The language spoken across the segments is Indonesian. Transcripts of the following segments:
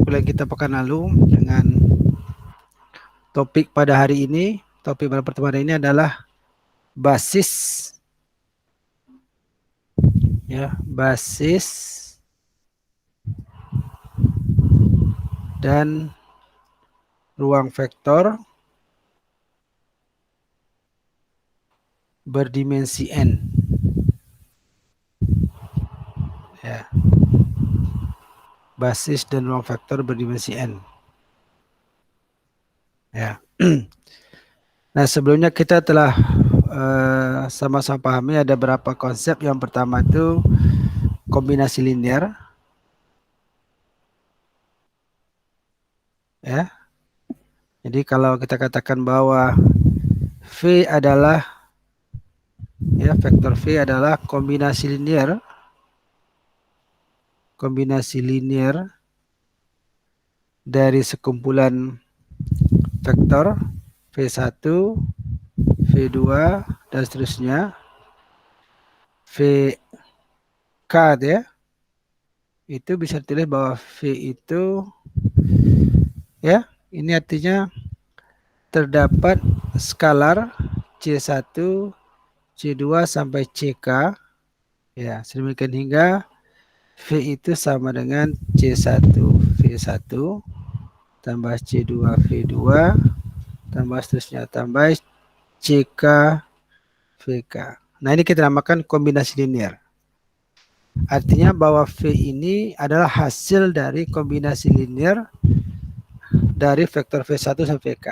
kuliah kita pekan lalu dengan topik pada hari ini. Topik pada pertemuan ini adalah basis, ya, basis dan ruang vektor berdimensi n. Ya, basis dan ruang vektor berdimensi n. Ya. Nah, sebelumnya kita telah sama-sama pahami ada beberapa konsep. Yang pertama itu kombinasi linear, ya. Jadi kalau kita katakan bahwa V adalah, ya, vektor V adalah kombinasi linear dari sekumpulan vektor V1, V2 dan seterusnya, VK, ya, itu bisa ditulis bahwa V itu, ya, ini artinya terdapat skalar C1, C2 sampai CK, ya, sedemikian hingga V itu sama dengan C1 V1 tambah C2 V2 tambah seterusnya tambah CK VK. Nah, ini kita namakan kombinasi linear. Artinya bahwa V ini adalah hasil dari kombinasi linear dari vektor V1 sampai VK.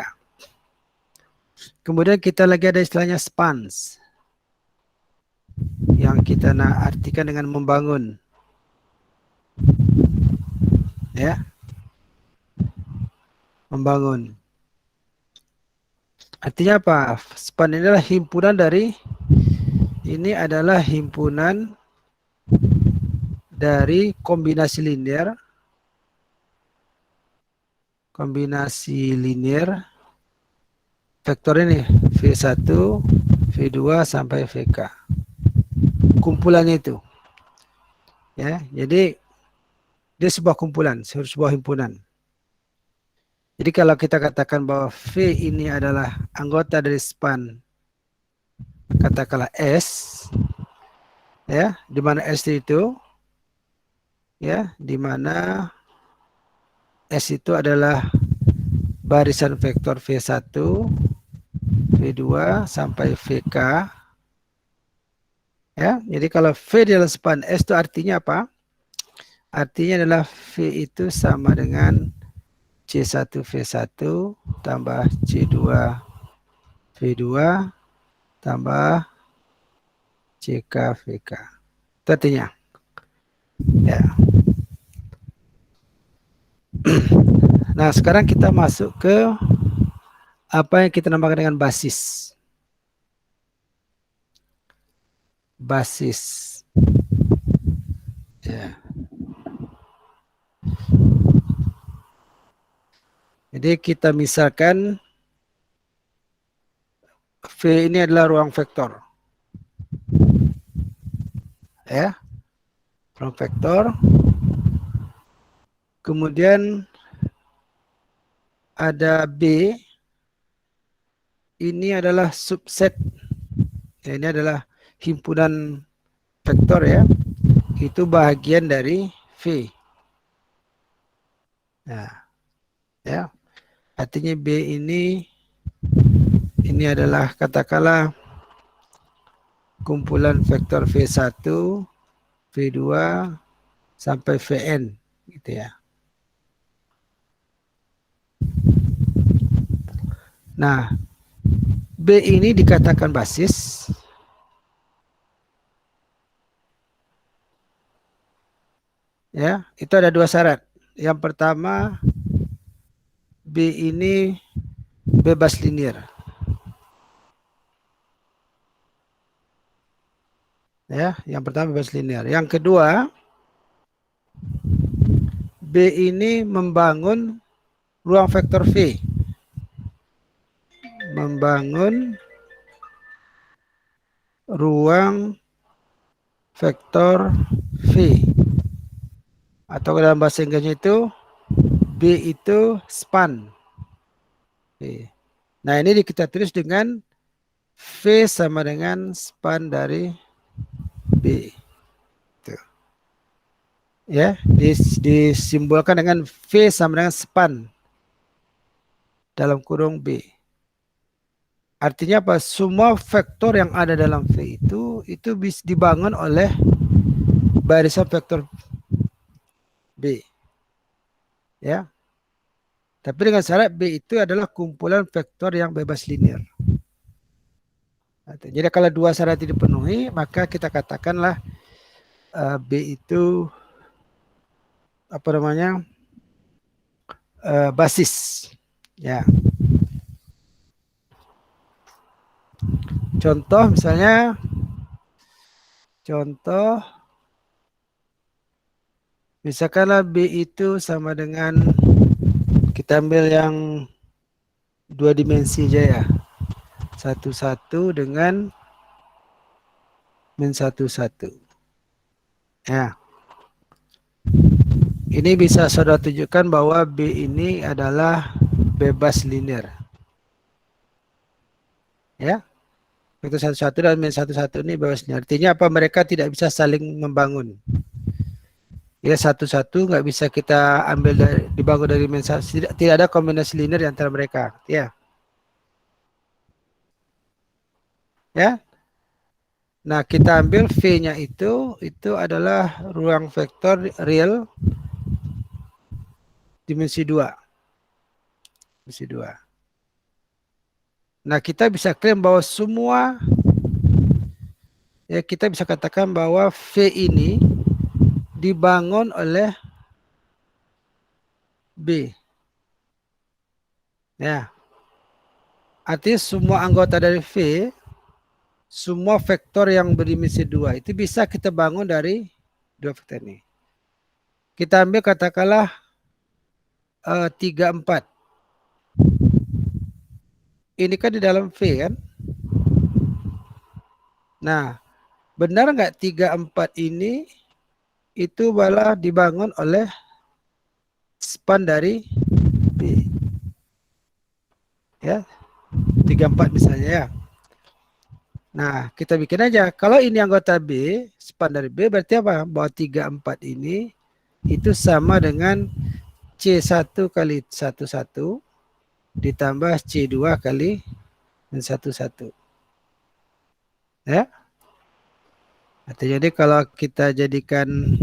Kemudian kita lagi ada istilahnya spans, yang kita artikan dengan membangun. Ya, membangun. Artinya apa? Span ini adalah himpunan dari, ini adalah himpunan dari kombinasi linear vektor ini V1, V2 sampai VK. Kumpulannya itu. Ya, jadi dia sebuah kumpulan, sebuah himpunan. Jadi kalau kita katakan bahwa V ini adalah anggota dari span, katakanlah S, ya, di mana S itu, ya, di mana S itu adalah barisan vektor V1, V2 sampai VK. Ya, jadi kalau V di dalam span S itu artinya apa? Artinya adalah V itu sama dengan C1 V1 tambah C2 V2 tambah CK VK. Itu artinya. Ya. Nah, sekarang kita masuk ke apa yang kita namakan dengan basis. Basis. Ya. Jadi kita misalkan V ini adalah ruang vektor. Ya. Ruang vektor. Kemudian ada B. Ini adalah subset. Ya, ini adalah himpunan vektor, ya. Itu bagian dari V. Nah, ya. Artinya B ini adalah katakanlah kumpulan vektor V1, V2 sampai Vn, gitu ya. Nah, B ini dikatakan basis ya, itu ada dua syarat. Yang pertama, B ini bebas linear. Ya, yang pertama bebas linear. Yang kedua, B ini membangun ruang vektor V. Membangun ruang vektor V. Atau dalam bahasa Inggrisnya itu itu span. V. Nah ini kita tulis dengan V sama dengan span dari B. Tuh. Ya, disimbolkan dengan V sama dengan span dalam kurung B. Artinya apa? Semua vektor yang ada dalam V itu bisa dibangun oleh barisan vektor B. Ya. Tapi dengan syarat B itu adalah kumpulan vektor yang bebas linear. Jadi kalau dua syarat itu dipenuhi, maka kita katakanlah B itu apa namanya? Basis. Ya. Contoh misalnya misalkanlah B itu sama dengan kita ambil yang dua dimensi aja ya. 1,1 dengan min 1,1. Ya. Ini bisa saudara tunjukkan bahwa B ini adalah bebas linear. Ya. Vektor 1,1 dan min 1,1 ini bebas linear. Artinya apa? Mereka tidak bisa saling membangun. Ya, 1,1 nggak bisa kita ambil dibangun dari min 1. Tidak ada kombinasi linear antara mereka. Ya. Ya. Nah, kita ambil V-nya itu adalah ruang vektor real dimensi 2. Dimensi 2. Nah, kita bisa klaim bahwa semua, ya kita bisa katakan bahwa V ini dibangun oleh B. Ya. Artinya semua anggota dari V, semua vektor yang berdimensi 2 itu bisa kita bangun dari dua vektor ini. Kita ambil katakanlah 3, 4. Ini kan di dalam V kan. Nah, benar nggak 3, 4 ini itu malah dibangun oleh span dari B. Ya, 3, 4 misalnya ya. Nah, kita bikin aja. Kalau ini anggota B, span dari B berarti apa? Bahwa 3, 4 ini itu sama dengan C1 kali 1,1 ditambah C2 kali 1,1. Ya. Jadi kalau kita jadikan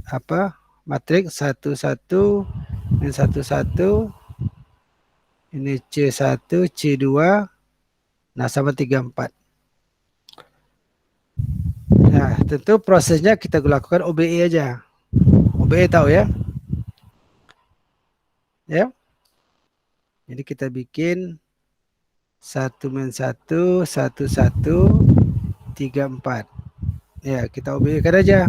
apa? Matriks 1,1 dan 1,1 ini C1, C2, nah sama 3, 4. Nah, tentu prosesnya kita lakukan OBE aja. OBE tahu ya? Ya. Jadi kita bikin 1 min 1, 1, 1, 3, 4. Ya, kita OBE kan aja.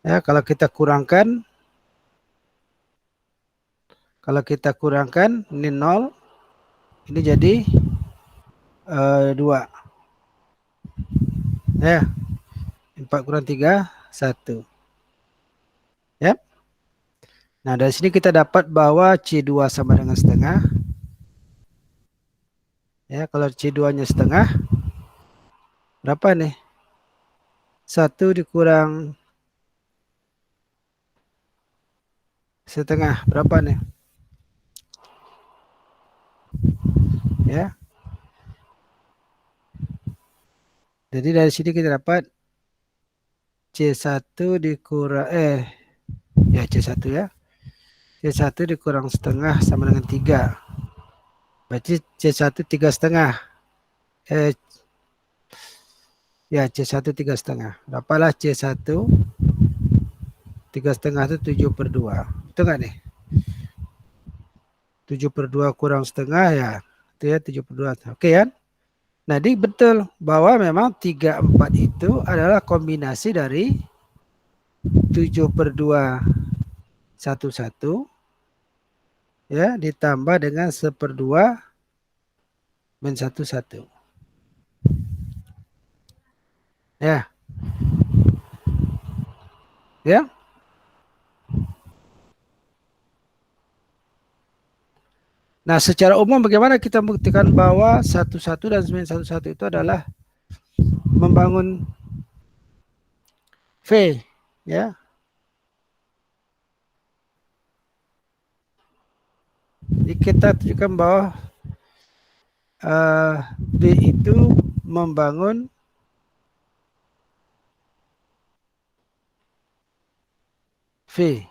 Ya, kalau kita kurangkan ini 0, ini jadi 2. Ya. 4 kurang 3, 1. Ya. Nah, dari sini kita dapat bahwa C2 sama dengan setengah. Ya, kalau C2-nya setengah, berapa nih? 1 dikurang setengah, berapa nih? Ya. Jadi dari sini kita dapat C1 dikurang ya C1 ya. C1 dikurang setengah sama dengan 3. Berarti C1 3,5. Ya C1 3,5. Berapaalah C1? 3,5 itu 7/2. Betul nggak nih? 7/2 kurang setengah ya. Itu ya 7/2. Oke kan? Nah, ini betul bahwa memang 3, 4 itu adalah kombinasi dari 7/2 1,1 ya ditambah dengan 1/2 min 1,1. Ya. Ya. Nah, secara umum bagaimana kita membuktikan bahwa 11 dan 911 itu adalah membangun V, ya? Jadi kita tunjukkan bahwa B itu membangun V.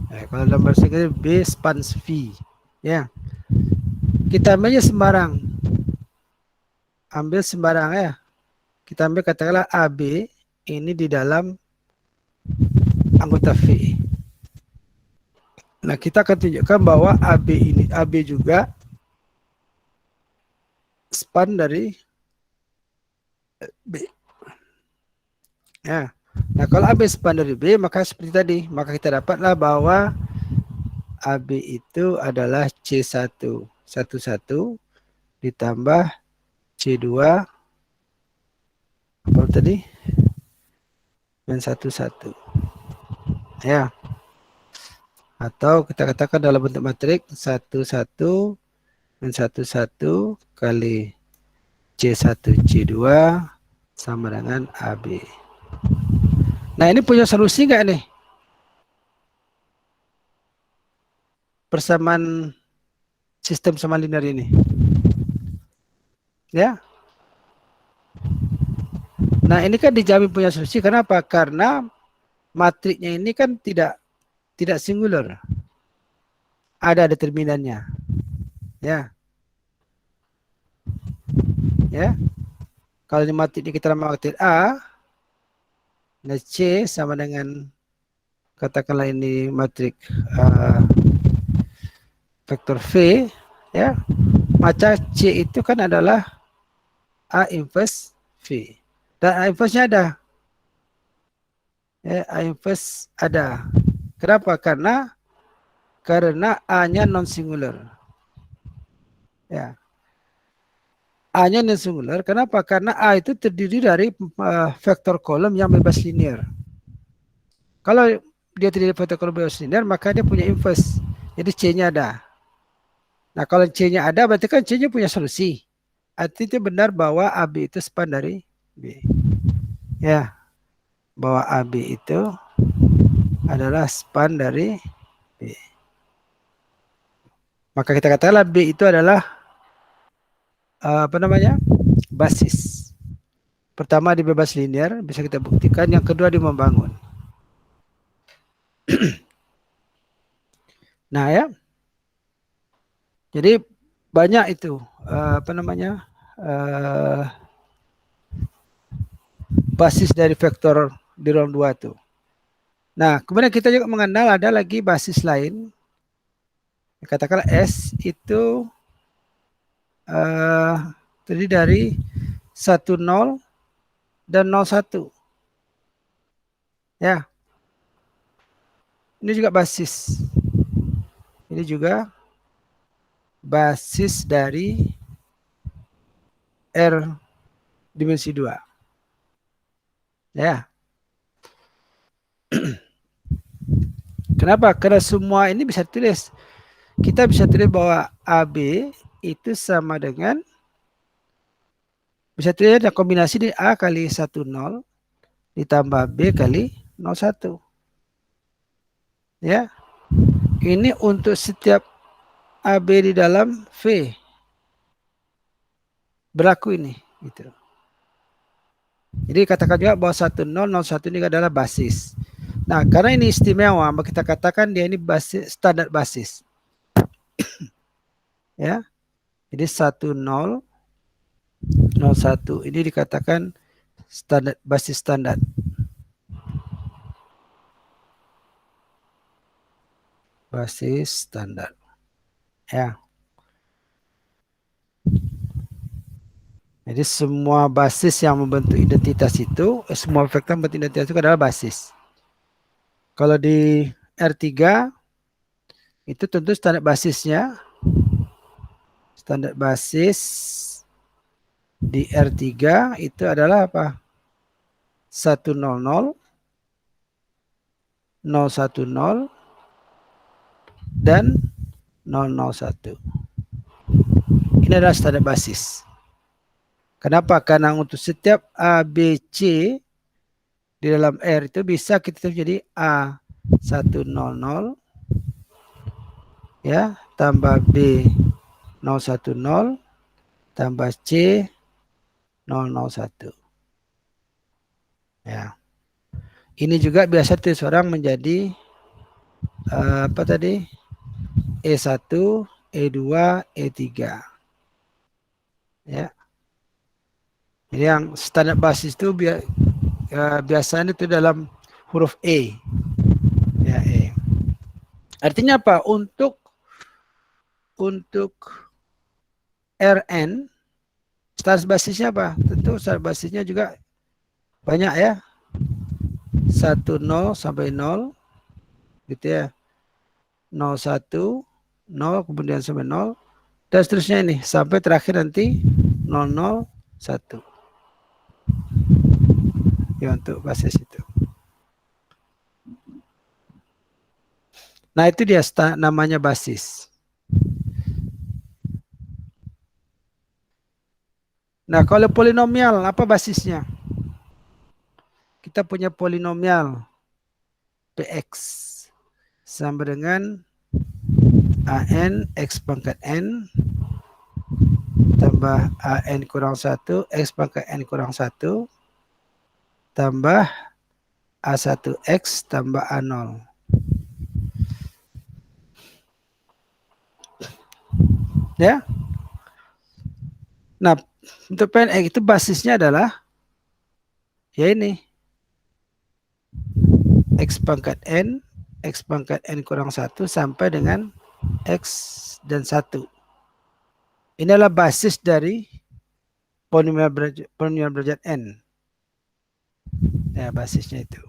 Kalau dalam bahasa Inggris B spans V, ya. Kita ambilnya sembarang, ya. Kita ambil katakanlah AB ini di dalam anggota V. Nah, kita akan tunjukkan bahwa AB juga span dari B. Ya. Nah, kalau AB span dari B, maka seperti tadi, maka kita dapatlah bahwa AB itu adalah C1 11 ditambah C2 apa tadi? Dan 11. Ya. Atau kita katakan dalam bentuk matriks 11 dan 11 kali C1 C2 sama dengan AB. Nah, ini punya solusi nggak nih? Persamaan sistem sama linear ini. Ya. Nah, ini kan dijamin punya solusi. Kenapa? Karena matriknya ini kan tidak singular. Ada determinannya. Ya. Ya. Kalau di matrik ini kita nama matrik A, nah C sama dengan katakanlah ini matrik vektor V, ya. Maka C itu kan adalah A inverse V. Dan A inverse-nya ada. Ya, A inverse ada. Kenapa? Karena A-nya non singular. Ya. A-nya non singular. Kenapa? Karena A itu terdiri dari vektor kolom yang bebas linear. Kalau dia terdiri dari vektor kolom bebas linear, maka dia punya inverse. Jadi C-nya ada. Nah, kalau C-nya ada, berarti kan C-nya punya solusi. Artinya itu benar bahwa AB itu span dari B. Ya, bahwa AB itu adalah span dari B. Maka kita katakanlah B itu adalah basis. Pertama di bebas linear, bisa kita buktikan. Yang kedua di membangun. Nah, ya. Jadi banyak itu basis dari vektor di ruang 2 itu. Nah, kemudian kita juga mengenal ada lagi basis lain. Katakanlah S itu terdiri dari 10 dan 01. Ya. Ini juga basis. Ini juga basis dari R dimensi 2. Ya. Kenapa? Karena semua ini bisa tulis. Kita bisa tulis bahwa AB itu sama dengan, bisa tulis kombinasi di A kali 10 ditambah B kali 01. Ya. Ini untuk setiap AB di dalam V. Berlaku ini. Gitu. Jadi katakan juga bahwa 1001 ini adalah basis. Nah, karena ini istimewa, maka kita katakan dia ini basis, standar basis. Ya. Jadi 1001 ini dikatakan standar, basis standar. Basis standar. Ya. Jadi semua basis yang membentuk identitas itu, semua vektor membentuk identitas itu adalah basis. Kalau di R3 itu tentu standar basisnya, standar basis di R3 itu adalah apa? 100, 010 dan 001. Ini adalah standar basis. Kenapa? Karena untuk setiap A, B, C di dalam R itu bisa kita jadi A100 ya, tambah B010 tambah C001. Ya. Ini juga biasa tulis orang menjadi apa tadi? E1, E2, E3. Ya. Jadi yang standar basis itu biasanya itu dalam huruf E. Ya, E. Artinya apa? Untuk Rn standar basisnya apa? Tentu standar basisnya juga banyak ya. 10 sampai 0 gitu ya. 01, 0 kemudian sampai 0 dan seterusnya ini sampai terakhir nanti 001. Ya untuk basis itu. Nah itu dia namanya basis. Nah kalau polinomial apa basisnya? Kita punya polinomial Px sama dengan AN X pangkat N tambah AN kurang 1 X pangkat N kurang 1 tambah A1X tambah A0. Ya. Nah, untuk Pnx itu basisnya adalah ya ini. X pangkat N kurang 1 sampai dengan X dan 1. Ini adalah basis dari polinomial derajat N. Ya, basisnya itu.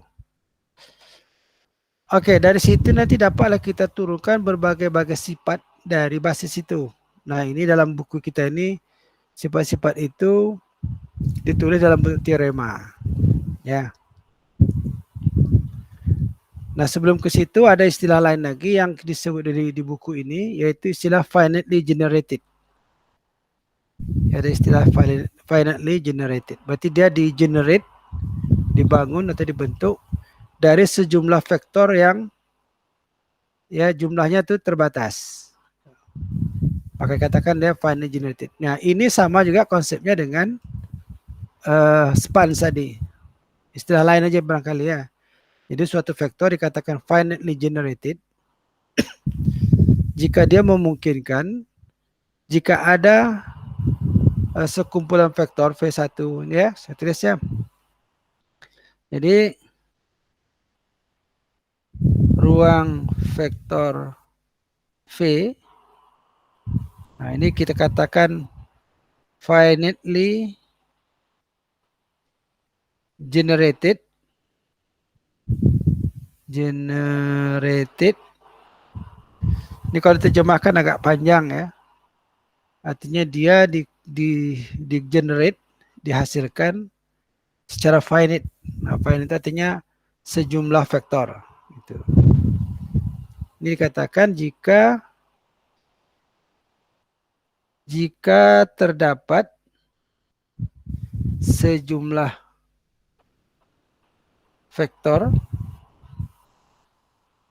Oke, dari situ nanti dapatlah kita turunkan berbagai-bagai sifat dari basis itu. Nah, ini dalam buku kita ini sifat-sifat itu ditulis dalam bentuk teorema. Ya. Nah, sebelum ke situ ada istilah lain lagi yang disebut di buku ini, yaitu istilah finitely generated. Ada istilah finitely generated. Berarti dia di-generate, dibangun atau dibentuk dari sejumlah vektor yang ya jumlahnya itu terbatas. Maka katakan dia finitely generated. Nah, ini sama juga konsepnya dengan span tadi. Istilah lain aja barangkali ya. Jadi suatu vektor dikatakan finitely generated jika dia memungkinkan jika ada sekumpulan vektor V1 ya, saya tulis ya. Jadi ruang vektor V, nah ini kita katakan finitely generated. Ini kalau diterjemahkan agak panjang ya. Artinya dia di generate, dihasilkan secara finite. Nah, finite artinya sejumlah vektor. Gitu. Ini dikatakan jika terdapat sejumlah vektor,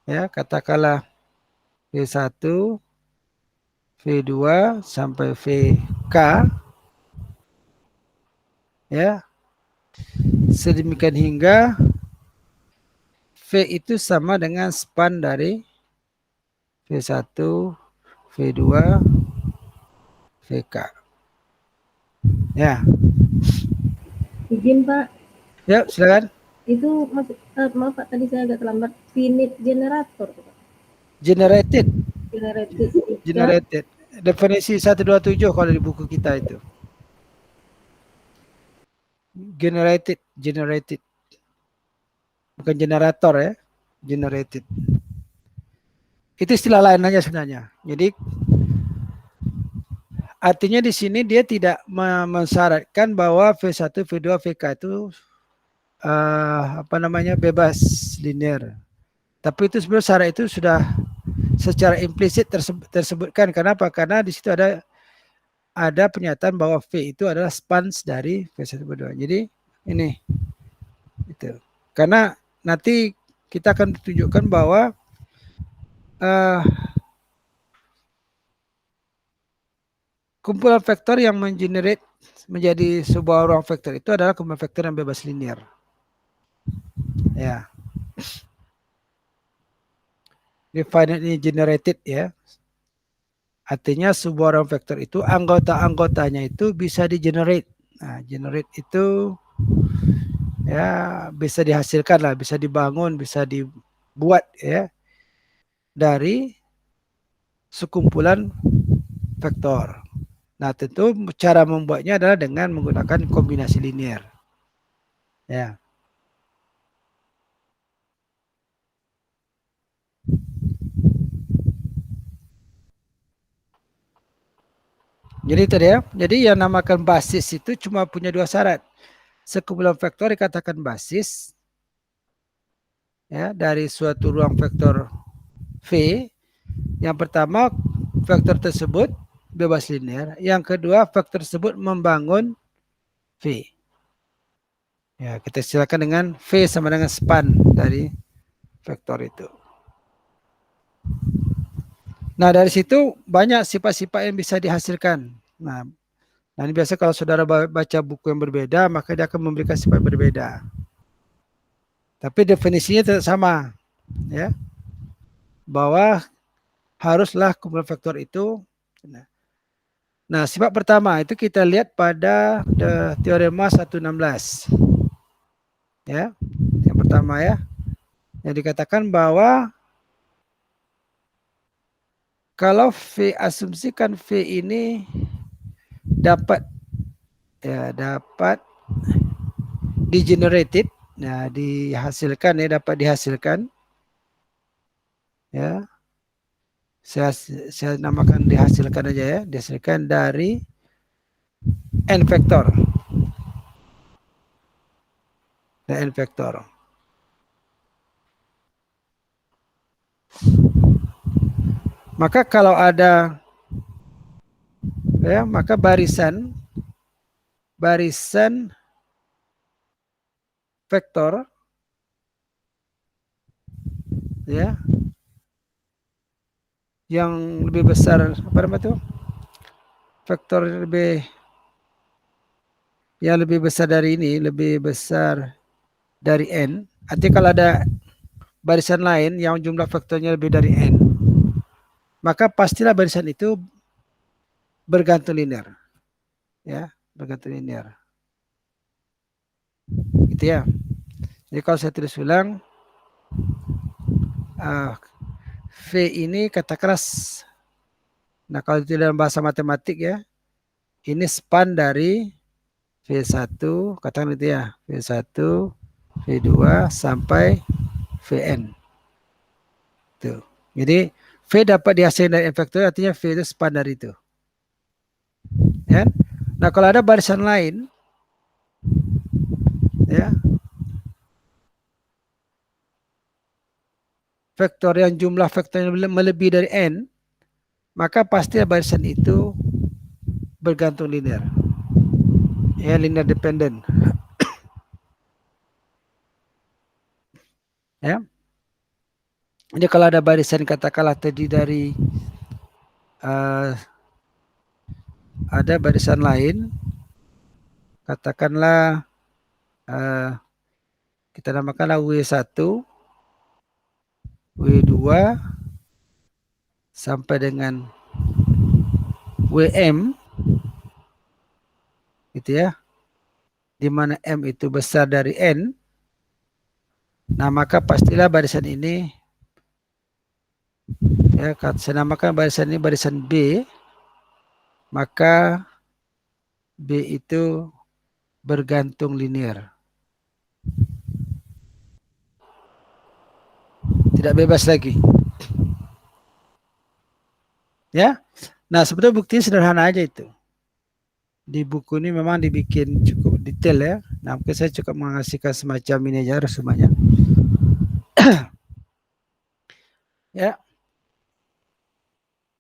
ya katakanlah V1, V2 sampai VK, ya sedemikian hingga V itu sama dengan span dari V1, V2, VK. Ya. Izin Pak. Ya, silakan. Itu maaf Pak, tadi saya agak terlambat. Finite generator Pak. Generated. Generated. Definisi 127 kalau di buku kita itu. Generated. Bukan generator ya. Generated. Itu istilah lain aja sebenarnya. Jadi artinya di sini dia tidak mensyaratkan bahwa V1, V2, VK itu bebas linear. Tapi itu sebenarnya syarat itu sudah secara implisit tersebutkan. Kenapa? Karena di situ ada pernyataan bahwa V itu adalah spans dari V1 V2. Jadi ini itu. Karena nanti kita akan tunjukkan bahwa kumpulan vektor yang mengenerate menjadi sebuah ruang vektor itu adalah kumpulan vektor yang bebas linear. Ya. Definitely generated ya. Artinya sebuah ruang vektor itu anggota-anggotanya itu bisa di-generate. Nah, generate itu ya bisa dihasilkan lah, bisa dibangun, bisa dibuat ya dari sekumpulan vektor. Nah, tentu cara membuatnya adalah dengan menggunakan kombinasi linear. Ya. Jadi tadi ya, jadi yang namakan basis itu cuma punya dua syarat. Sekumpulan vektor dikatakan basis ya dari suatu ruang vektor V. Yang pertama, vektor tersebut bebas linear. Yang kedua, vektor tersebut membangun V. Ya, kita silakan dengan V sama dengan span dari vektor itu. Nah, dari situ banyak sifat-sifat yang bisa dihasilkan. Nah, ini biasa kalau saudara baca buku yang berbeda, maka dia akan memberikan sifat berbeda. Tapi definisinya tetap sama, ya. Bahwa haruslah kumpulan vektor itu. Nah, sifat pertama itu kita lihat pada teorema 116. Ya. Yang pertama ya. Yang dikatakan bahwa kalau V, asumsikan V ini dapat di-generated, nah dihasilkan ya, dapat dihasilkan ya. Saya namakan dihasilkan aja ya, dihasilkan dari n vektor. Dan n vektor. Maka kalau ada ya, maka barisan vektor ya yang lebih besar apa namanya itu? Vektor yang lebih besar dari ini, lebih besar dari n. Artinya kalau ada barisan lain yang jumlah vektornya lebih dari n, maka pastilah barisan itu bergantung linear. Ya, bergantung linear. Gitu ya. Jadi kalau saya tulis ulang, V ini katakanlah, nah kalau itu dalam bahasa matematik ya, ini span dari V1, katakan itu ya, V1, V2 sampai Vn. Tuh. Jadi V dapat dihasilkan dari n vektor, artinya V itu span dari itu. Ya. Nah kalau ada barisan lain, ya, vektor yang jumlah vektornya melebihi dari n, maka pasti barisan itu bergantung linear. Ya, linear dependent. Ya. Jadi kalau ada barisan katakanlah tadi dari ada barisan lain, katakanlah kita namakanlah W1, W2 sampai dengan WM, gitu ya, di mana M itu besar dari N. Nah maka pastilah barisan ini, ya, saya namakan barisan ini barisan B, maka B itu bergantung linear. Tidak bebas lagi. Ya. Nah, sebetulnya buktinya sederhana aja itu. Di buku ini memang dibikin cukup detail ya. Nah, mungkin saya cukup mengasihkan semacam ini aja resumanya. Ya.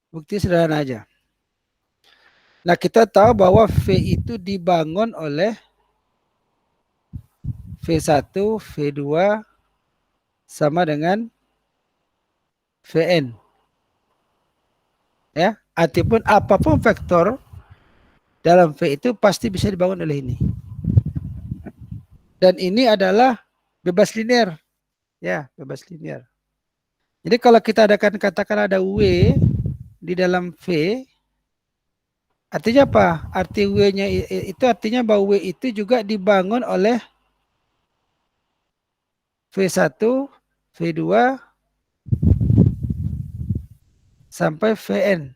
Bukti sederhana aja. Nah, kita tahu bahwa V itu dibangun oleh V1, V2 sama dengan Vn. Ya, ataupun apapun vektor dalam V itu pasti bisa dibangun oleh ini. Dan ini adalah bebas linear. Ya, bebas linear. Jadi kalau kita katakan ada W di dalam V, artinya apa? Arti W-nya itu artinya bahwa W itu juga dibangun oleh V1, V2 sampai Vn.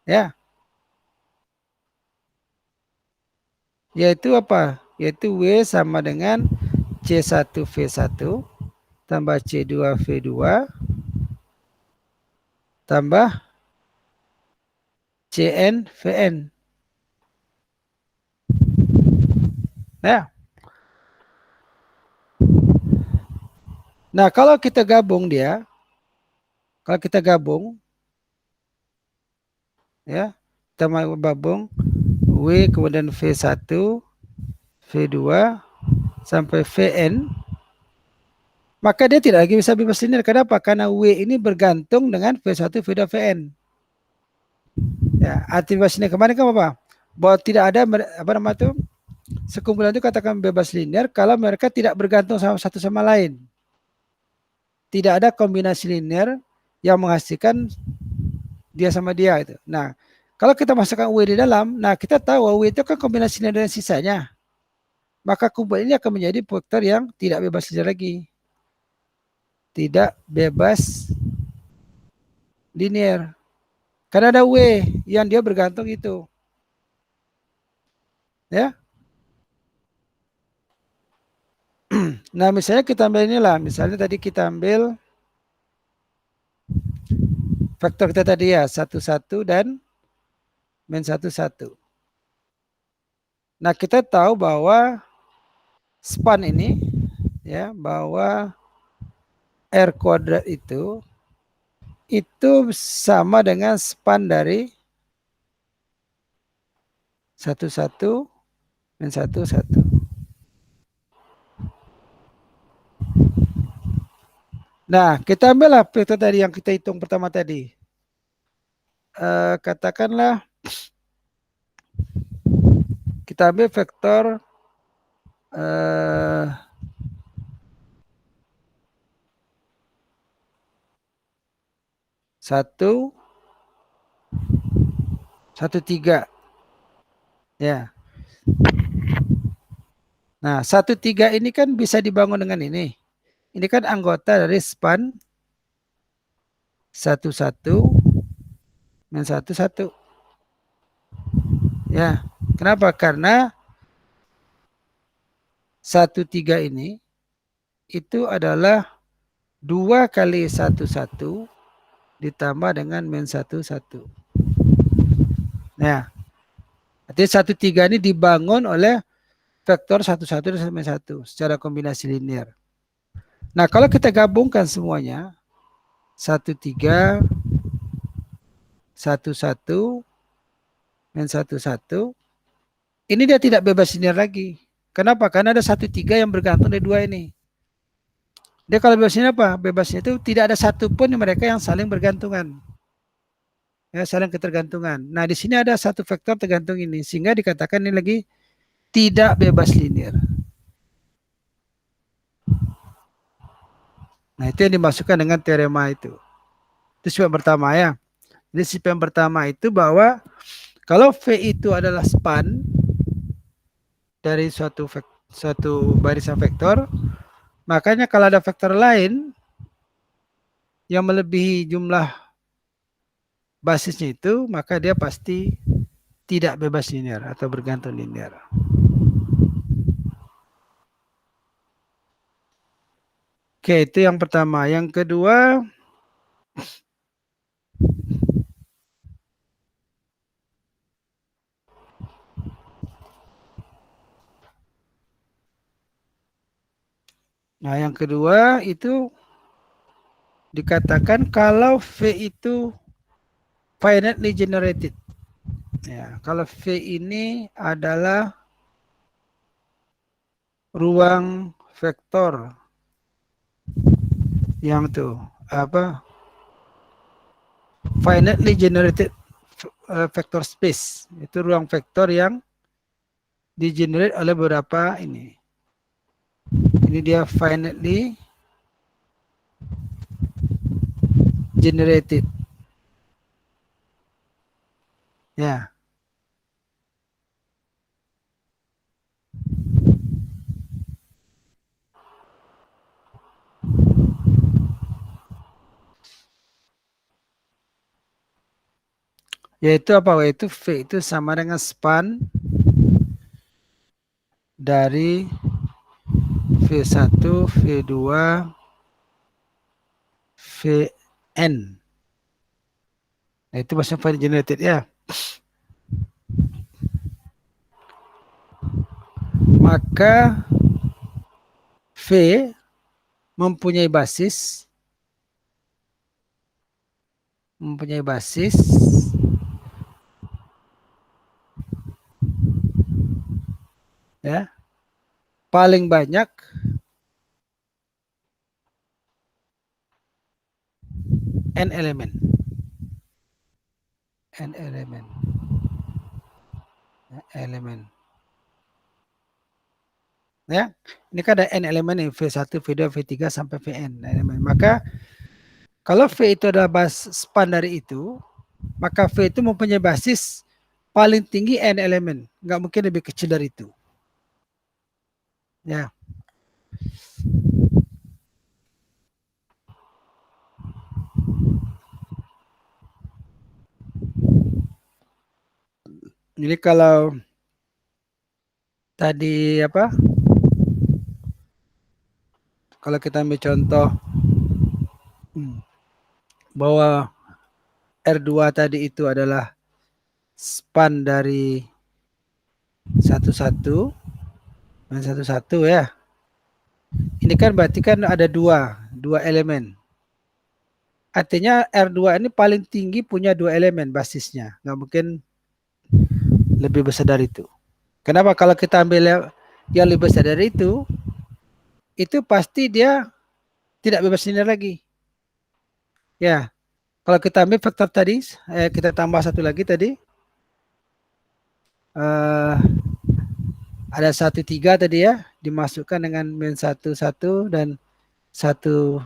Ya, yaitu apa? Yaitu W sama dengan C1V1 tambah C2V2 tambah CnVn. Ya. Nah, kalau kita gabung ya, kita mau gabung W kemudian V1, V2 sampai Vn, maka dia tidak lagi bisa bebas linear. Kenapa? Karena W ini bergantung dengan V1, V2, Vn. Ya, arti bebas linear kemarin kan apa? Bahwa tidak ada apa nama itu sekumpulan itu katakan bebas linear kalau mereka tidak bergantung sama satu sama lain. Tidak ada kombinasi linear yang menghasilkan dia sama dia itu. Nah, kalau kita masukkan W di dalam, nah kita tahu W itu kan kombinasi linear dengan sisanya. Maka kumpul ini akan menjadi vektor yang tidak bebas linear lagi. Tidak bebas linear. Karena ada W yang dia bergantung itu. Ya. Nah, misalnya kita ambil inilah. Misalnya tadi kita ambil vektor kita tadi ya, 1, 1 dan min 1, 1. Nah, kita tahu bahwa span ini ya, bahwa R kuadrat itu sama dengan span dari 1, 1 min 1, 1. Nah, kita ambillah vektor tadi yang kita hitung pertama tadi. Katakanlah kita ambil vektor 1, 1, 3. Ya. Nah, 1, 3 ini kan bisa dibangun dengan ini. Ini kan anggota dari span 1, 1 min 1, 1. Ya. Kenapa? Karena 1, 3 ini itu adalah 2 kali 1, 1 ditambah dengan min 1, 1. Nah, artinya 1, 3 ini dibangun oleh vektor 1, 1 dan min 1 secara kombinasi linear. Nah, kalau kita gabungkan semuanya, 1, 3, 1, 1, min 1, 1, ini dia tidak bebas linear lagi. Kenapa? Karena ada 1, 3 yang bergantung dari dua ini. Dia kalau bebasnya apa? Bebasnya itu tidak ada satupun mereka yang saling bergantungan. Ya, saling ketergantungan. Nah, di sini ada satu vektor tergantung ini. Sehingga dikatakan ini lagi tidak bebas linear. Nah, itu yang dimasukkan dengan teorema itu. Itu sebab pertama ya. Jadi sebab yang pertama itu bahwa kalau V itu adalah span dari suatu barisan vektor, makanya kalau ada vektor lain yang melebihi jumlah basisnya itu, maka dia pasti tidak bebas linear atau bergantung linear. Oke, itu yang pertama. Yang kedua, nah yang kedua itu dikatakan kalau V itu finitely generated. Ya, kalau V ini adalah ruang vektor yang tuh apa finitely generated vector space, itu ruang vektor yang digenerate oleh beberapa ini dia finitely generated ya. Yaitu apa? Yaitu V itu sama dengan span dari V1, V2, Vn. Nah, itu maksudnya finite generated ya. Maka V mempunyai basis ya paling banyak n elemen. Ya, ini kan ada n elemen nih, V1, V2, V3 sampai Vn elemen. Maka kalau V itu adalah span dari itu, maka V itu mempunyai basis paling tinggi n elemen, nggak mungkin lebih kecil dari itu. Ya. Jadi kalau tadi apa? Kalau kita ambil contoh bahwa R2 tadi itu adalah span dari satu ya. Ini kan berarti kan ada dua elemen. Artinya R2 ini paling tinggi punya dua elemen basisnya. Nggak mungkin lebih besar dari itu. Kenapa? Kalau kita ambil yang lebih besar dari itu pasti dia tidak bebas linear lagi. Ya, kalau kita ambil faktor tadi, kita tambah satu lagi tadi. Ada 1,3 tadi ya, dimasukkan dengan min 1,1 dan 1,1.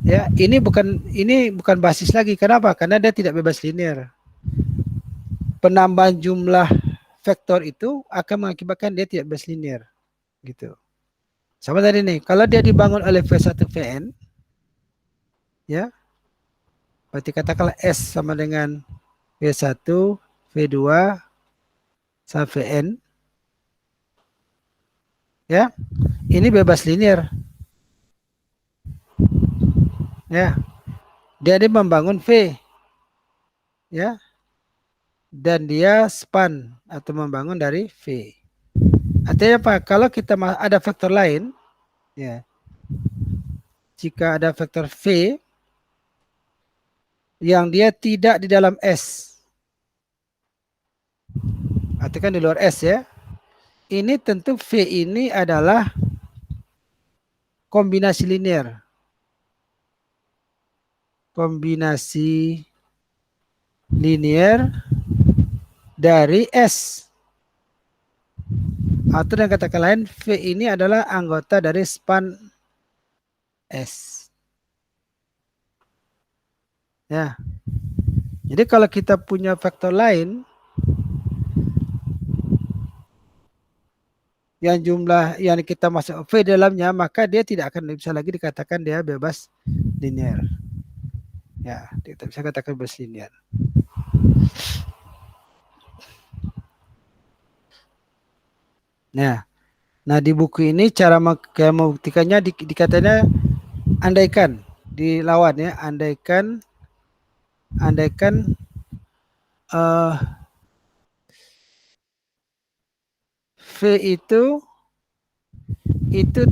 Ya, ini bukan basis lagi. Kenapa? Karena dia tidak bebas linear. Penambahan jumlah vektor itu akan mengakibatkan dia tidak bebas linear. Gitu. Sama tadi nih, kalau dia dibangun oleh V1 Vn, ya, berarti katakanlah S sama dengan V1, V2, sama Vn, ya, ini bebas linear. Ya, dia membangun V, ya, dan dia span atau membangun dari V. Artinya apa? Kalau kita ada vektor lain, ya, jika ada vektor V yang dia tidak di dalam S, artinya di luar S ya, ini tentu V ini adalah kombinasi linear. Kombinasi linear dari S. Atau dengan kata lain, V ini adalah anggota dari span S. Ya. Jadi kalau kita punya vektor lain yang jumlah yang kita masuk V dalamnya, maka dia tidak akan bisa lagi dikatakan dia bebas linear. Ya, kita bisa katakan bebas linear. Nah di buku ini cara membuktikannya dikatanya andaikan dilawan ya, andaikan V itu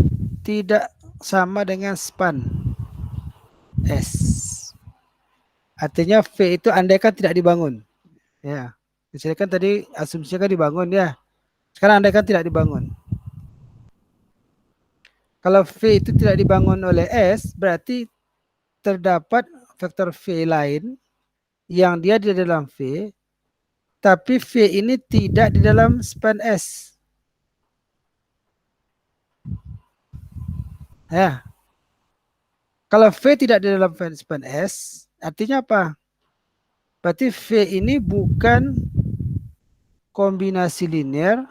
tidak sama dengan span S. Artinya V itu andaikan tidak dibangun. Ya. Misalkan tadi asumsinya kan dibangun ya. Sekarang andaikan tidak dibangun. Kalau V itu tidak dibangun oleh S, berarti terdapat vektor V lain yang dia di dalam V, tapi V ini tidak di dalam span S. Ya. Kalau V tidak di dalam span S, artinya apa? Berarti V ini bukan kombinasi linear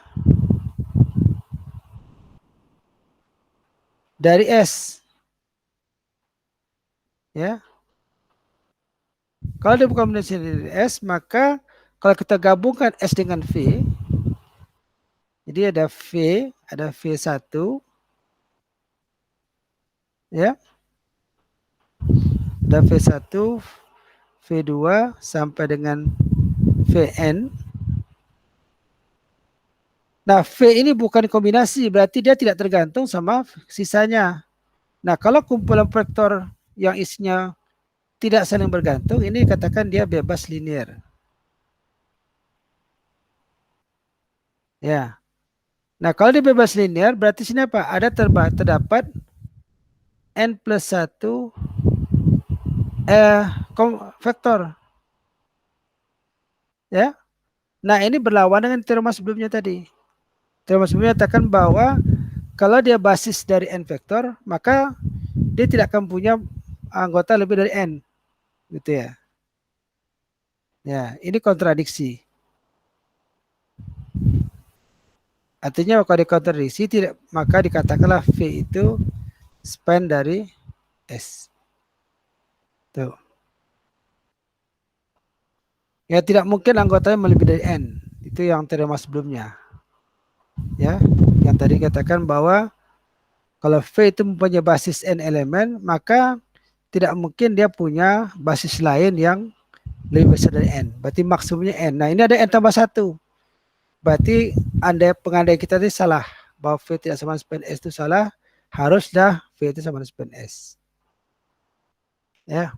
dari S. Ya. Kalau dia bukan kombinasi linear dari S, maka kalau kita gabungkan S dengan V, jadi ada V1, ya. Ada V1, V2 sampai dengan Vn. Nah, V ini bukan kombinasi, berarti dia tidak tergantung sama sisanya. Nah, kalau kumpulan vektor yang isinya tidak saling bergantung, ini dikatakan dia bebas linear. Ya. Nah, kalau dia bebas linear, berarti sini apa? Ada terdapat n plus 1 vektor. Ya. Nah, ini berlawan dengan teorema sebelumnya tadi. Teorema sebelumnya katakan bahwa kalau dia basis dari n vektor, maka dia tidak akan punya anggota lebih dari n. Gitu ya. Ya, ini kontradiksi. Artinya kalau dikontradiksi tidak, maka dikatakanlah V itu span dari S. Tuh. Ya tidak mungkin anggotanya melebihi dari n. Itu yang teorema sebelumnya. Ya, yang tadi katakan bahwa kalau V itu mempunyai basis n elemen, maka tidak mungkin dia punya basis lain yang lebih besar dari n. Berarti maksimumnya n. Nah, ini ada n tambah 1. Berarti pengandaian kita tadi salah. Bahwa V tidak sama span S itu salah. Haruslah V itu sama span S. Ya.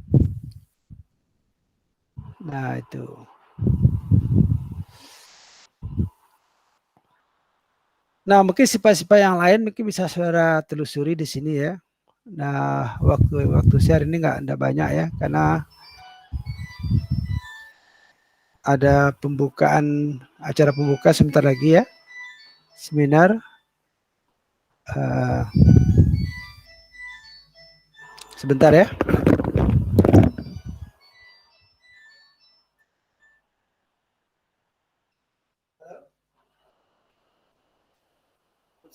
Nah, itu. Nah, mungkin sifat-sifat yang lain mungkin bisa saudara telusuri di sini ya. Nah, waktu share ini nggak banyak ya, karena ada acara pembuka sebentar lagi ya, seminar. Sebentar ya.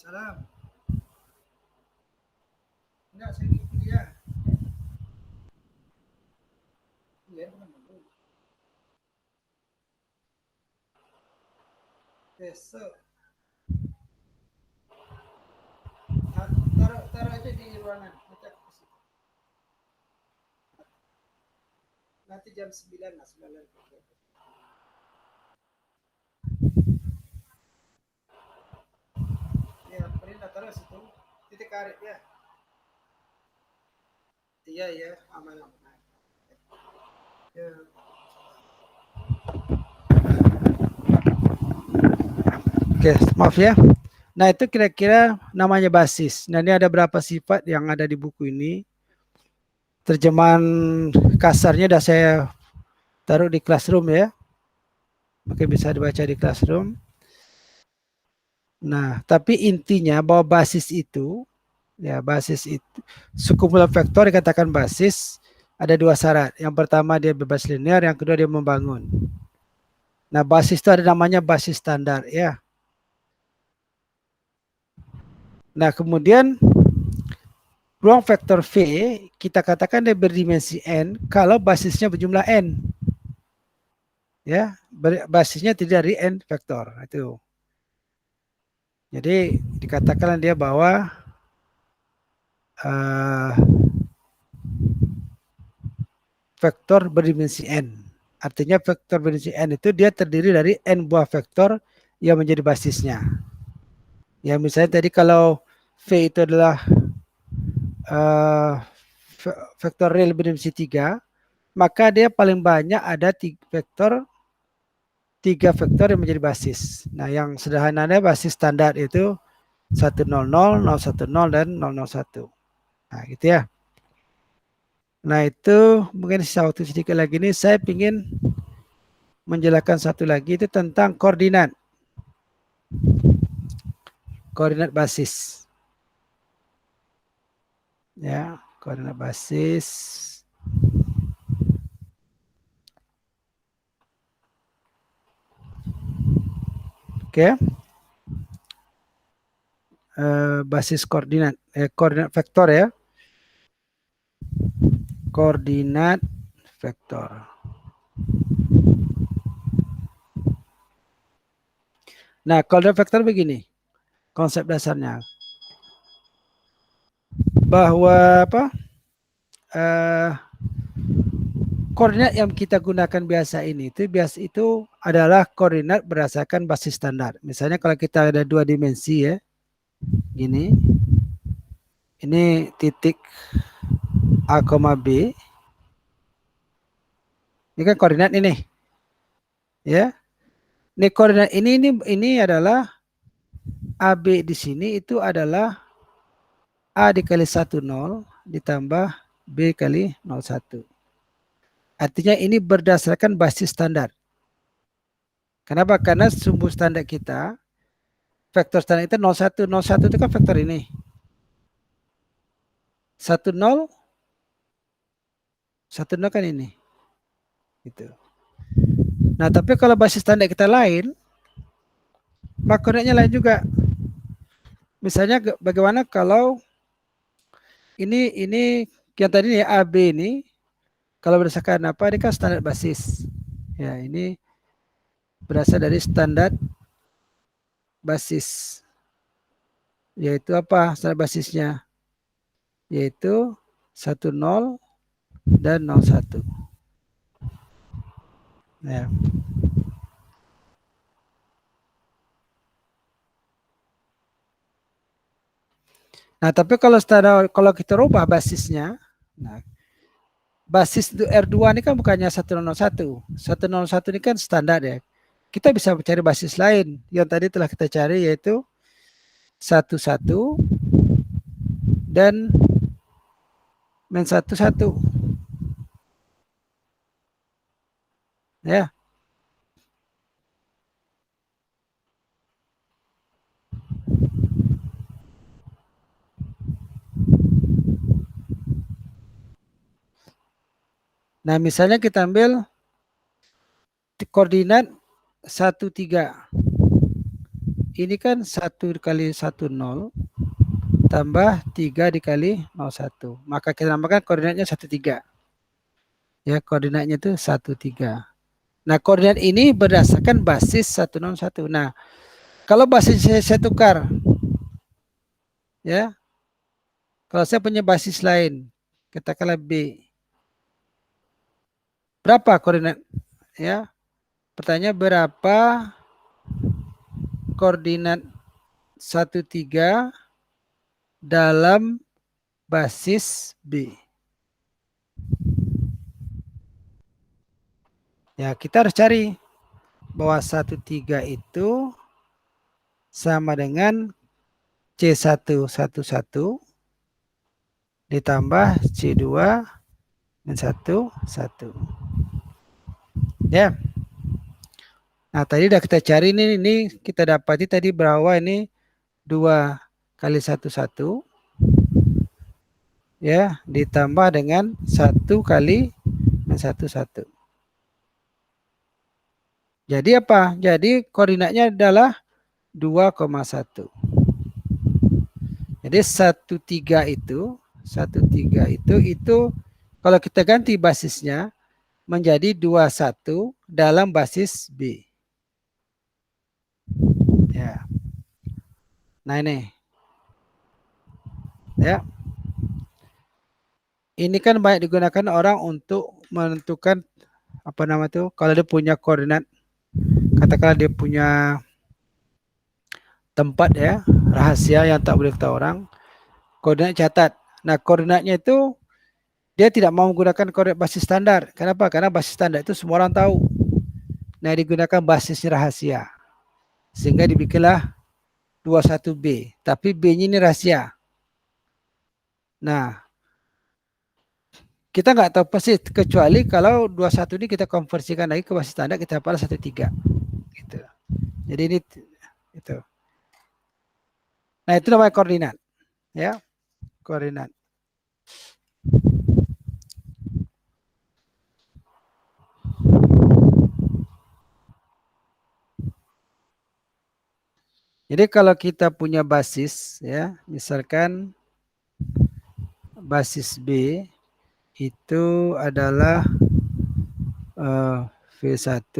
Salam. Enggak, saya ngikutin dia. Besok. Taruh aja di ruangan. Nanti jam 9 lah, 9. Ya, perintah taruh situ. Titik karet ya. Iya, aman. Ya. Oke, maaf ya. Nah, itu kira-kira namanya basis. Nah, ini ada berapa sifat yang ada di buku ini. Terjemahan kasarnya sudah saya taruh di Classroom ya. Mungkin bisa dibaca di Classroom. Nah, tapi intinya bahwa basis itu, sekumpulan vektor dikatakan basis, ada 2 syarat. Yang pertama dia bebas linear, yang kedua dia membangun. Nah, basis itu ada namanya basis standar ya. Nah, kemudian ruang vektor V kita katakan dia berdimensi n kalau basisnya berjumlah n. Ya, basisnya tidak dari n vektor itu. Jadi dikatakan dia bahwa vektor berdimensi n. Artinya vektor berdimensi n itu dia terdiri dari n buah vektor yang menjadi basisnya. Ya, misalnya tadi kalau V itu adalah vektor real berdimensi 3, maka dia paling banyak ada 3 vektor yang menjadi basis. Nah, yang sederhananya basis standar itu 100, 010 dan 001. Nah, gitu ya. Nah, itu mungkin sisa waktu sedikit lagi nih, saya ingin menjelaskan satu lagi itu tentang koordinat basis. Ya, koordinat basis. Oke. Basis koordinat vektor ya. Koordinat vektor. Nah, koordinat vektor begini. Konsep dasarnya. Bahwa apa? Koordinat yang kita gunakan biasa itu adalah koordinat berdasarkan basis standar. Misalnya kalau kita ada 2 dimensi ya. Gini. Ini titik A, B. Ini kan koordinat ini. Ya. Ini koordinat ini adalah AB di sini itu adalah A dikali 10 ditambah B kali 01. Artinya ini berdasarkan basis standar. Kenapa? Karena sumbu standar kita, vektor standar itu 01. 01 itu kan vektor ini. 10, 10 kan ini. Gitu. Nah, tapi kalau basis standar kita lain, maka koordinatnya lain juga. Misalnya bagaimana kalau ini yang tadi nih AB ini, kalau berdasarkan apa? Ini kan standar basis. Ya, ini berasal dari standar basis. Yaitu apa standar basisnya? Yaitu 10 dan 01. Ya. Nah, tapi kalau kita rubah basisnya, nah, basis itu R2 ini kan bukannya 101. 101 ini kan standar ya. Kita bisa mencari basis lain yang tadi telah kita cari yaitu 11 dan -11. Ya. Nah, misalnya kita ambil koordinat 13. Ini kan 1 kali 10 tambah 3 dikali 01. Maka kita namakan koordinatnya 13. Ya, koordinatnya itu 13. Nah, koordinat ini berdasarkan basis 101. Nah, kalau basis saya tukar, ya, kalau saya punya basis lain, katakanlah B, berapa koordinat? Ya, pertanyaan berapa koordinat 13 dalam basis B? Ya, kita harus cari bahwa 13 itu sama dengan C111 ditambah C2 dan 11. Ya. Nah, tadi udah kita cari ini kita dapati tadi bahwa ini 2 kali 11 ya ditambah dengan 1 kali 11. Jadi apa? Jadi koordinatnya adalah 2,1. Jadi 13 itu kalau kita ganti basisnya menjadi 21 dalam basis B. Ya. Nah, ini. Ya. Ini kan banyak digunakan orang untuk menentukan apa nama itu kalau dia punya koordinat, katakanlah dia punya tempat ya rahasia yang tak boleh ketahui orang, koordinat catat. Nah, koordinatnya itu dia tidak mau menggunakan koordinat basis standar. Kenapa? Karena basis standar itu semua orang tahu. Nah, digunakan basis rahasia. Sehingga dibikinlah 21B. Tapi B-nya ini rahasia. Nah, kita nggak tahu persis, kecuali kalau 21 ini kita konversikan lagi ke basis standar, kita dapat 13. Gitu. Jadi ini itu. Nah, itu namanya koordinat. Ya, koordinat. Jadi kalau kita punya basis, ya, misalkan basis B itu adalah V1,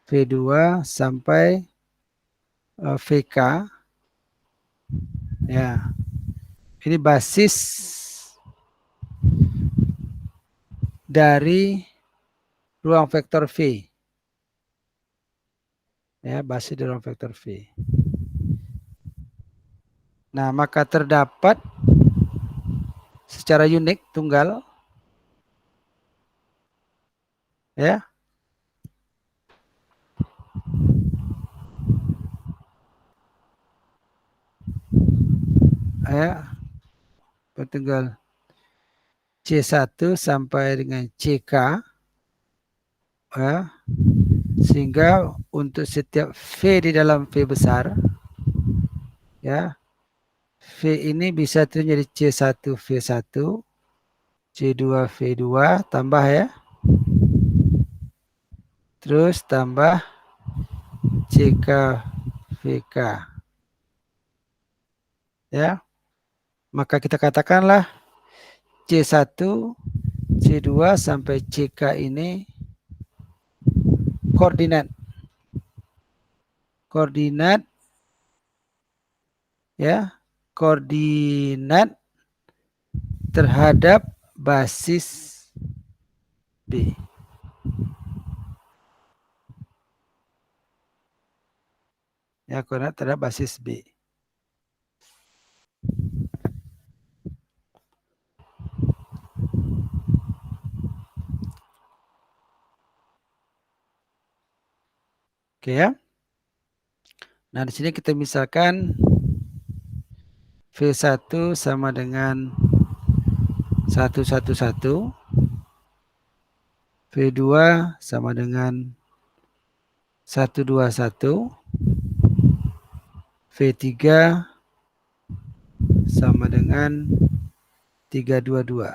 V2 sampai VK. Ya, ini basis dari ruang vektor V. Ya, basis dari ruang vektor V. Nah, maka terdapat secara unik tunggal, ya, tunggal C1 sampai dengan CK, ya, sehingga untuk setiap V di dalam V besar, ya, V ini bisa menjadi C1 V1, C2 V2 tambah, ya, terus tambah CK VK, ya, maka kita katakanlah C1 C2 sampai CK ini koordinat ya, koordinat terhadap basis B. Ya, koordinat terhadap basis B. Oke, ya. Nah, di sini kita misalkan V1 sama dengan 111, V2 sama dengan 121, V3 sama dengan 322.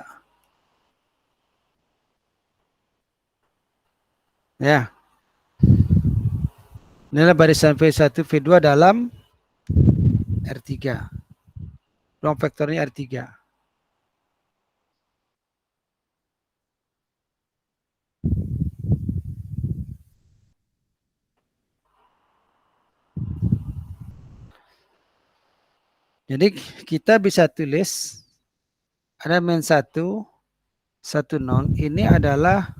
Ya. Inilah barisan V1, V2 dalam R3. Ruang vektornya R3. Jadi kita bisa tulis ada -1, 10. Ini adalah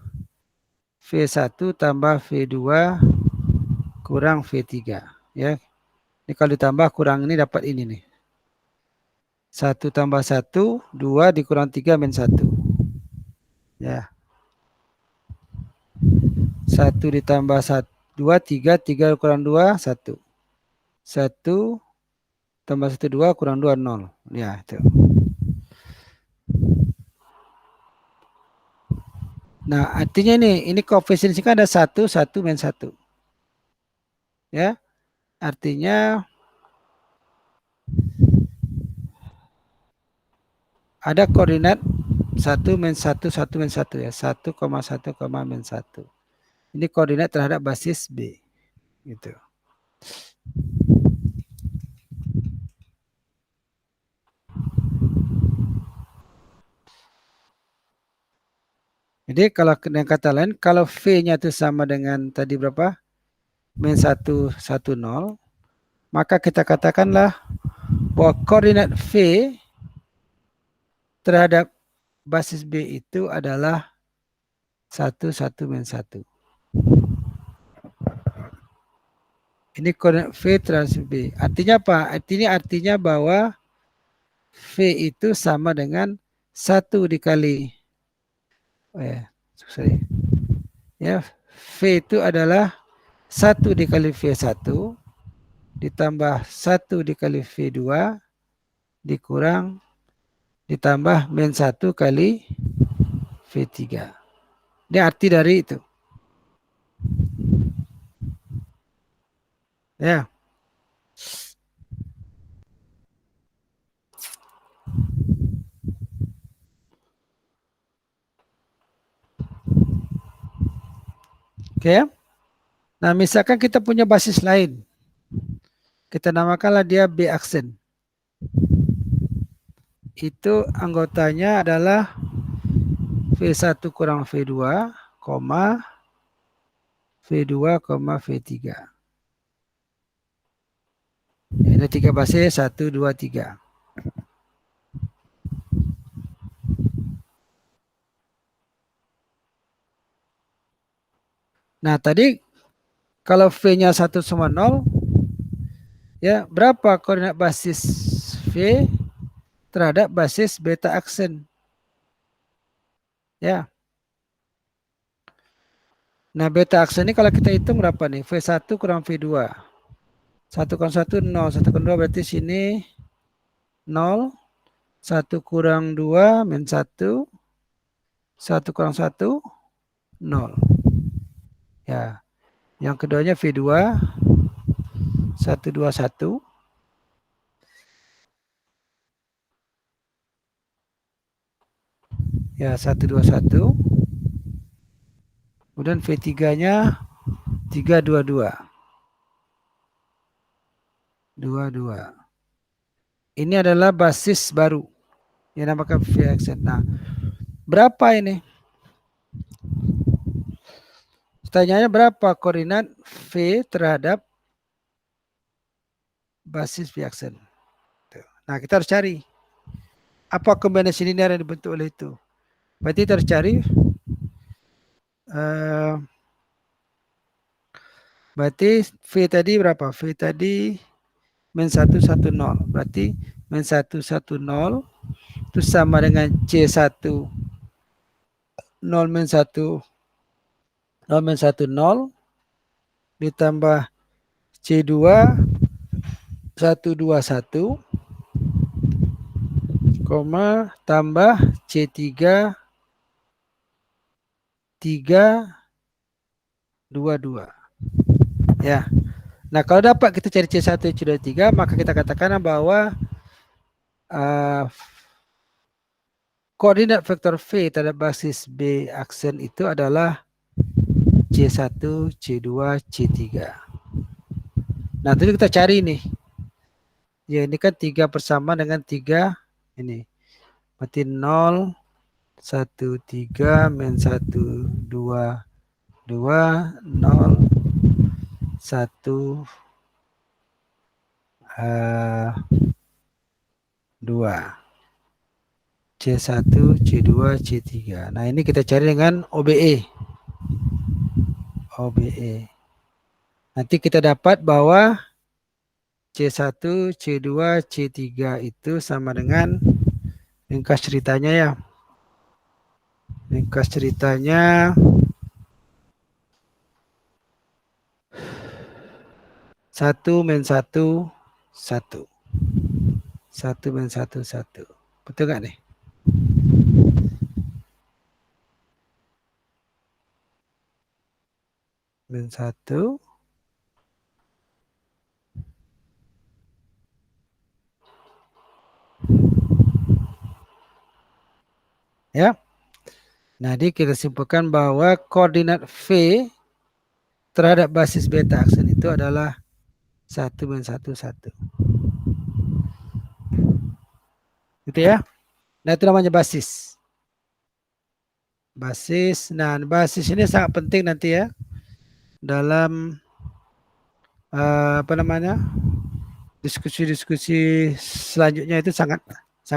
V1 tambah V2 kurang V3. Ya. Ini kalau ditambah kurang ini dapat ini nih. 1 tambah 1, 2 dikurang 3 -1. Ya. 1 ditambah 1, 2, 3, 3 kurang 2, 1. 1 tambah 1, 2 kurang 2, 0. Ya, itu. Nah, artinya ini koefisien kan ada 1, 1, -1. Ya, artinya ada koordinat 1, -1, 1, -1 ya. 1, 1, -1. Ini koordinat terhadap basis B. Gitu. Jadi kalau dengan kata lain, kalau V-nya itu sama dengan tadi berapa? -1, 1, 0. Maka kita katakanlah bahwa koordinat V terhadap basis B itu adalah 1, 1, -1. Ini koordinat V terhadap B. Artinya apa? Artinya bahwa V itu sama dengan 1 dikali ya, V itu adalah 1 dikali V1 ditambah 1 dikali V2 dikurang ditambah min 1 kali V3. Ini arti dari itu. Ya. Oke. Nah, misalkan kita punya basis lain. Kita namakanlah dia B aksen. Itu anggotanya adalah V1 kurang V2, V2, V3. Ada 3 basis, 1, 2, 3. Nah, tadi kalau V-nya 1 sama 0, ya berapa koordinat basis V terhadap basis beta aksen? Ya. Nah, beta aksen ini kalau kita hitung berapa nih? V1 kurang V2. 1 kurang 1, 0. 1 kurang 2 berarti sini 0. 1 kurang 2, min 1. 1 kurang 1, 0. Ya. Yang keduanya V2. 1, 2, 1. Ya, 1, 2, 1. Kemudian V3-nya 3, 2, 2. 2, 2. Ini adalah basis baru yang namakan V aksen. Nah, berapa ini? Pertanyaannya berapa koordinat V terhadap basis V aksen? Nah, kita harus cari apa kombinasi linear yang dibentuk oleh itu. Berarti kita harus cari berarti V tadi berapa? V tadi min 1, 1, 0. Berarti min 1, 1, 0 itu sama dengan C1 0 min 1 0 min 1, 0 ditambah C2 1, 2, 1 koma tambah C3 3, 2, 2. Ya. Nah, kalau dapat kita cari C1, C2, 3, maka kita katakan bahwa koordinat vektor V terhadap basis B aksen itu adalah C1, C2, C3. Nah, tadi kita cari nih. Ya, ini kan 3 bersama dengan 3 ini. Berarti 0, 1, 3, min 1, 2, 2, 0, 1, 2. C1, C2, C3. Nah, ini kita cari dengan OBE. OBE. Nanti kita dapat bahwa C1, C2, C3 itu sama dengan ringkas ceritanya ya. Ringkas ceritanya 1 min 1, 1. 1 min 1, 1. Betul nggak nih? Min 1. Ya. Nah, jadi kita simpulkan bahwa koordinat V terhadap basis beta aksen itu adalah 1 min 1, 1. Gitu ya. Nah, itu namanya basis. Basis. Nah, basis ini sangat penting nanti ya. Dalam apa namanya? Diskusi-diskusi selanjutnya itu sangat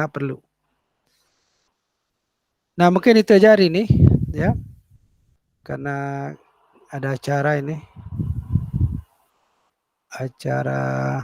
perlu. Nah, mungkin itu aja hari ini ya. Karena ada acara ini. Acara